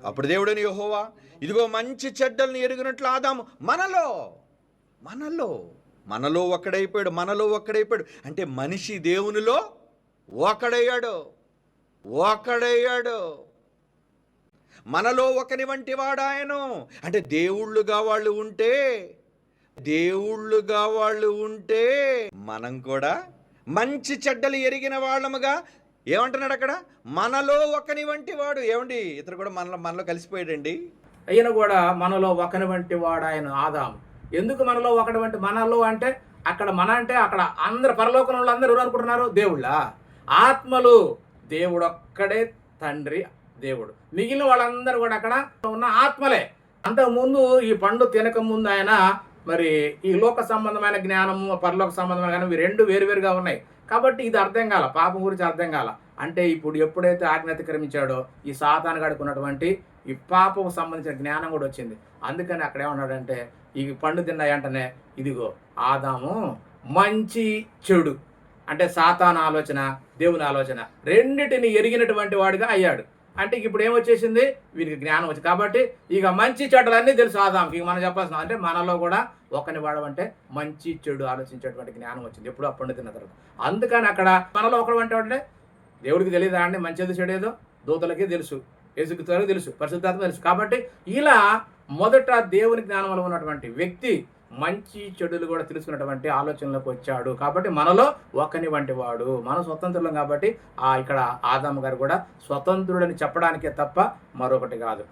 అప్పుడు దేవుడని యెహోవా, ఇదిగో మంచి చెడ్డల్ని ఎరిగినట్లు ఆదాము మనలో మనలో మనలో ఒక్కడైపోయాడు అంటే మనిషి దేవునిలో ఒకడయ్యాడు ఒకడయ్యాడు మనలో ఒకని వంటి వాడాయను. అంటే దేవుళ్ళుగా వాళ్ళు ఉంటే మనం కూడా మంచి చెడ్డలు ఎరిగిన వాళ్ళముగా, ఏమంటున్నాడు అక్కడ, మనలో ఒకని వంటి వాడు. ఏమండి, ఇతను కూడా మనలో కలిసిపోయాడండి. ఈయన కూడా మనలో ఒకని వంటి వాడు ఆయన ఆదాము. ఎందుకు మనలో ఒకటి వంటి, మనలో అంటే అక్కడ మన అంటే అక్కడ అందరు పరలోకంలో వాళ్ళందరూ ఎవరు అనుకుంటున్నారు? దేవుళ్ళ ఆత్మలు. దేవుడు ఒక్కడే తండ్రి దేవుడు, మిగిలిన వాళ్ళందరూ కూడా అక్కడ ఉన్న ఆత్మలే. అంతకుముందు ఈ పండు తినక ముందు ఆయన మరి ఈ లోక సంబంధమైన జ్ఞానము పరలోక సంబంధమైన జ్ఞానం ఇవి రెండు వేరువేరుగా ఉన్నాయి కాబట్టి ఇది అర్థం కాల, పాపం గురించి అర్థం కాల. అంటే ఇప్పుడు ఎప్పుడైతే ఆజ్ఞ అతిక్రమించాడో ఈ సాతాను గడికి ఉన్నటువంటి ఈ పాపకు సంబంధించిన జ్ఞానం కూడా వచ్చింది. అందుకని అక్కడ ఏమన్నాడంటే ఈ పండు తిన్న వెంటనే ఇదిగో ఆదాము మంచి చెడు అంటే సాతాను ఆలోచన దేవుని ఆలోచన రెండిటిని ఎరిగినటువంటి వాడిగా అయ్యాడు. అంటే ఇప్పుడు ఏమొచ్చేసింది, వీరికి జ్ఞానం వచ్చింది కాబట్టి ఇక మంచి చెడ్డలన్నీ తెలుసు ఆదాంకి. ఇక మనం చెప్పాల్సిన అంటే మనలో కూడా ఒకరిని వాడమంటే మంచి చెడు ఆలోచించేటువంటి జ్ఞానం వచ్చింది ఎప్పుడు అప్పుడు తిన్న తర్వాత. అందుకని అక్కడ మనలో ఒకడు అంటే దేవుడికి తెలియదా అండి మంచిది చెడేదో? దూతలకి తెలుసు, యేసుక్రీస్తుకి తెలుసు, పరిశుద్ధాత్మ తెలుసు. కాబట్టి ఇలా మొదట దేవుని జ్ఞానంలో ఉన్నటువంటి వ్యక్తి మంచి చెడులు కూడా తెలుసుకున్నటువంటి ఆలోచనలోకి వచ్చాడు. కాబట్టి మనలో ఒకని వంటి వాడు, మనం స్వతంత్రులం. కాబట్టి ఇక్కడ ఆదాము గారు కూడా స్వతంత్రుడని చెప్పడానికే తప్ప మరొకటి కాదు.